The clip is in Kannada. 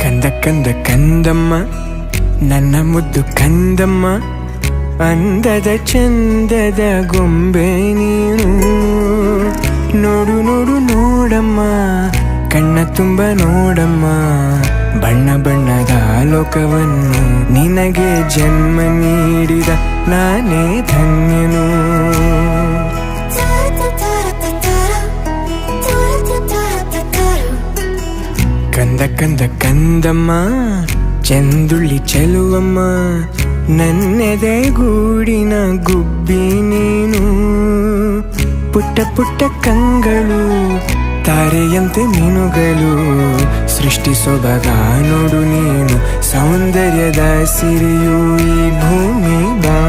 ಕಂದ ಕಂದ ಕಂದಮ್ಮ ನನ್ನ ಮುದ್ದು ಕಂದಮ್ಮ, ಅಂದದ ಚಂದದ ಗೊಂಬೆ ನೀನು. ನೋಡು ನೋಡು ನೋಡಮ್ಮ, ಕಣ್ಣ ತುಂಬ ನೋಡಮ್ಮ, ಬಣ್ಣ ಬಣ್ಣದ ಲೋಕವನ್ನು ನಿನಗೆ ಜನ್ಮ ನೀಡಿದ ನಾನೇ ಧನ್ಯನು. ಕಂದ ಕಂದ ಕಂದಮ್ಮ ಚಂದುಳ್ಳಿ ಚೆಲುವಮ್ಮ, ನನ್ನೆದೆ ಗೂಡಿನ ಗುಬ್ಬಿ ನೀನು. ಪುಟ್ಟ ಪುಟ್ಟ ಕಂಗಳು ತಾರೆಯಂತೆ ಮೀನುಗಳು, ಸೃಷ್ಟಿ ಸೊಬಗ ನೋಡು ನೀನು, ಸೌಂದರ್ಯದ ಸಿರಿಯು ಈ ಭೂಮಿ ಬಾ.